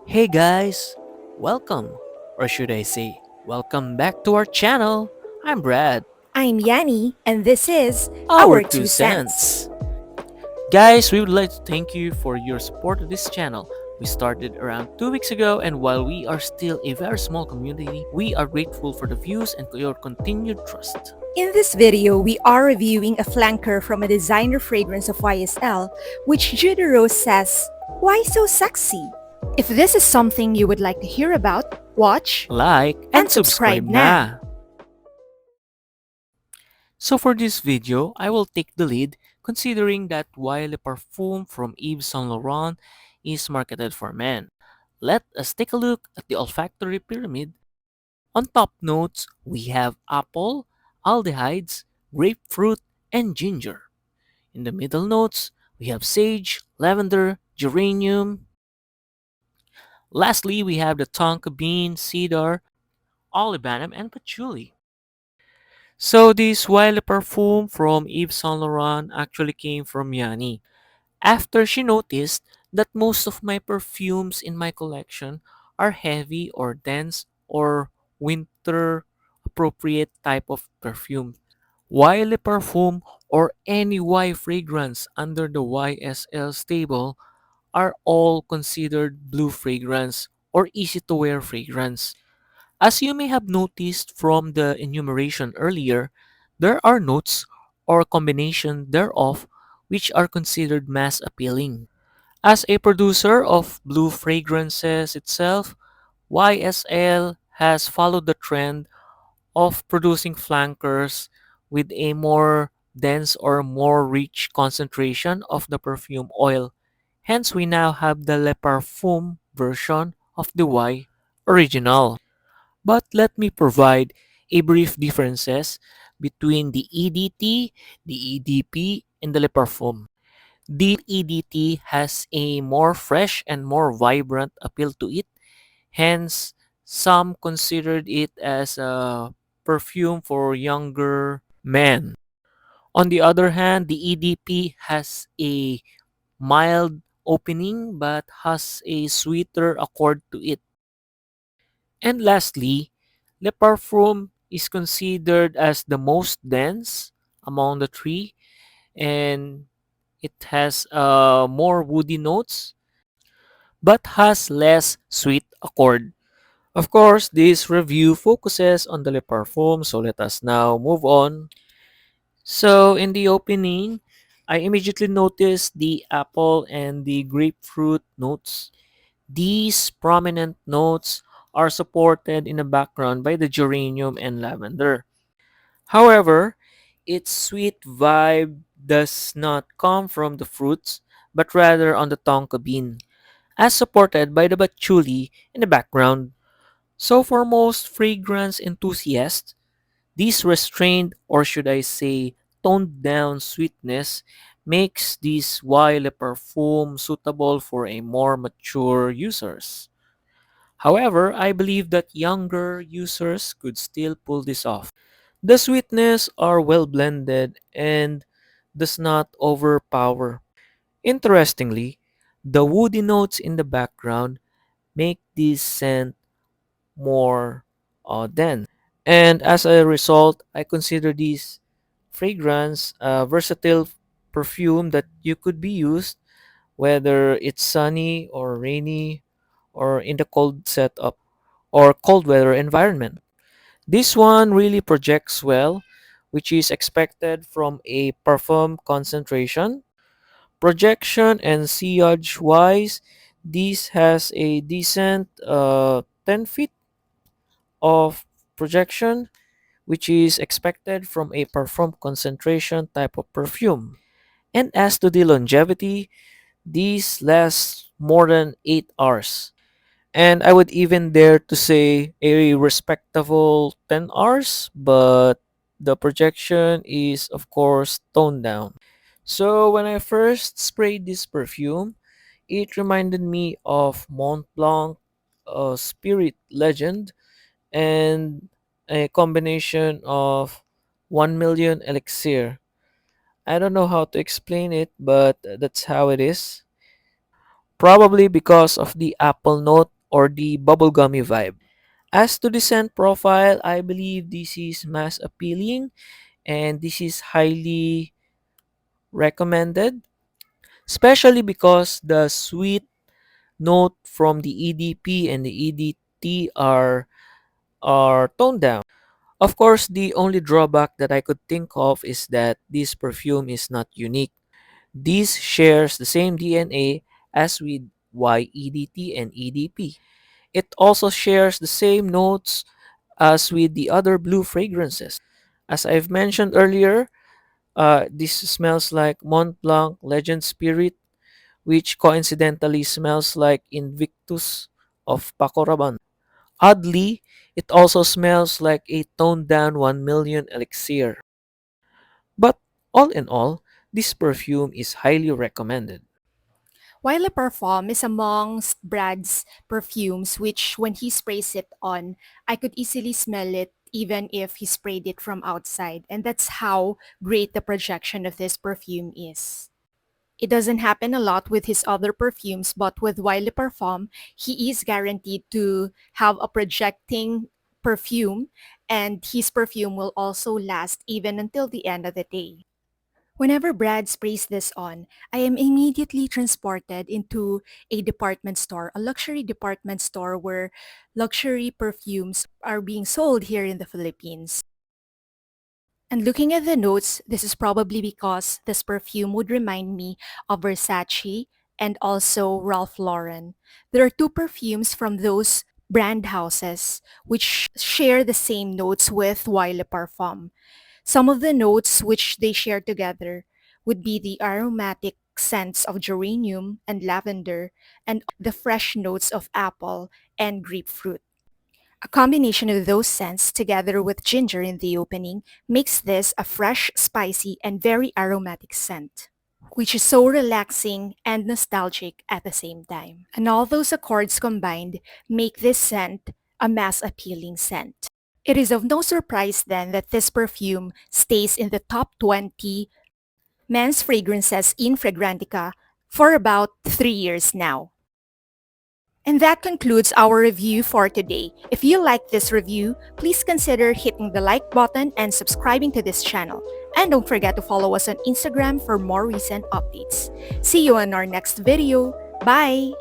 Hey guys, welcome, or should I say, welcome back to our channel. I'm Brad. I'm Yanni, and this is Our Our two Two Cents. cents. Guys, we would like to thank you for your support of this channel. We started around 2 weeks ago, and while we are still a very small community, we are grateful for the views and your continued trust. In this video, we are reviewing a flanker from a designer fragrance of YSL, which Judy Rose says, "Why so sexy?" If this is something you would like to hear about, watch Like and and subscribe subscribe na. na! So for this video, I will take the lead considering that YLeParfum from Yves Saint Laurent is marketed for men. Let us take a look at the olfactory pyramid. On top notes, we have apple, aldehydes, grapefruit, and ginger. In the middle notes, we have sage, lavender, geranium. Lastly, we have the tonka bean, cedar, olibanum, and patchouli. So this Wild perfume from Yves Saint Laurent actually came from Yanni. After she noticed that most of my perfumes in my collection are heavy or dense or winter appropriate type of perfume. YLE perfume or any Y fragrance under the YSL stable are all considered blue fragrance or easy to wear fragrance. As you may have noticed from the enumeration earlier, there are notes or combination thereof which are considered mass appealing. As a producer of blue fragrances itself, YSL has followed the trend of producing flankers with a more dense or more rich concentration of the perfume oil. Hence, we now have the Le Parfum version of the Y original. But let me provide a brief differences between the EDT, the EDP, and the Le Parfum. The EDT has a more fresh and more vibrant appeal to it. Hence, some considered it as a perfume for younger men. On the other hand, the EDP has a mild opening but has a sweeter accord to it. And lastly, Le Parfum is considered as the most dense among the three, and it has more woody notes but has less sweet accord. Of course, this review focuses on the Le Parfum, so let us now move on. So, in the opening, I immediately noticed the apple and the grapefruit notes. These prominent notes are supported in the background by the geranium and lavender. However, its sweet vibe does not come from the fruits, but rather on the tonka bean, as supported by the patchouli in the background. So for most fragrance enthusiasts, this restrained, or should I say, toned down sweetness makes this while a perfume suitable for a more mature users. However, I believe that younger users could still pull this off. The sweetness are well blended and does not overpower. Interestingly, the woody notes in the background make this scent more dense. And as a result, I consider this fragrance a versatile perfume that you could be used whether it's sunny or rainy or in the cold setup or cold weather environment. This one really projects well, which is expected from a perfume concentration. Projection and sillage wise, this has a decent 10 feet of projection, which is expected from a perfume concentration type of perfume. And as to the longevity, these last more than 8 hours. And I would even dare to say a respectable 10 hours, but the projection is, of course, toned down. So when I first sprayed this perfume, it reminded me of Mont Blanc, Spirit Legend, and a combination of 1 million elixir. I don't know how to explain it, but that's how it is. Probably because of the apple note or the bubblegummy vibe. As to the scent profile, I believe this is mass appealing and this is highly recommended, especially because the sweet note from the EDP and the EDT are toned down. Of course, the only drawback that I could think of is that this perfume is not unique. This shares the same DNA as with YEDT and EDP. It also shares the same notes as with the other blue fragrances. As I've mentioned earlier, this smells like Mont Blanc Legend Spirit, which coincidentally smells like Invictus of Paco Rabanne. Oddly, it also smells like a toned down 1 million elixir. But all in all, this perfume is highly recommended. YLeParfum is amongst Brad's perfumes which when he sprays it on, I could easily smell it even if he sprayed it from outside. And that's how great the projection of this perfume is. It doesn't happen a lot with his other perfumes, but with YLeParfum, he is guaranteed to have a projecting perfume and his perfume will also last even until the end of the day. Whenever Brad sprays this on, I am immediately transported into a department store, a luxury department store where luxury perfumes are being sold here in the Philippines. And looking at the notes, this is probably because this perfume would remind me of Versace and also Ralph Lauren. There are two perfumes from those brand houses which share the same notes with Le Parfum. Some of the notes which they share together would be the aromatic scents of geranium and lavender and the fresh notes of apple and grapefruit. A combination of those scents together with ginger in the opening makes this a fresh, spicy, and very aromatic scent, which is so relaxing and nostalgic at the same time. And all those accords combined make this scent a mass appealing scent. It is of no surprise then that this perfume stays in the top 20 men's fragrances in Fragrantica for about 3 years now. And that concludes our review for today. If you liked this review, please consider hitting the like button and subscribing to this channel. And don't forget to follow us on Instagram for more recent updates. See you in our next video. Bye!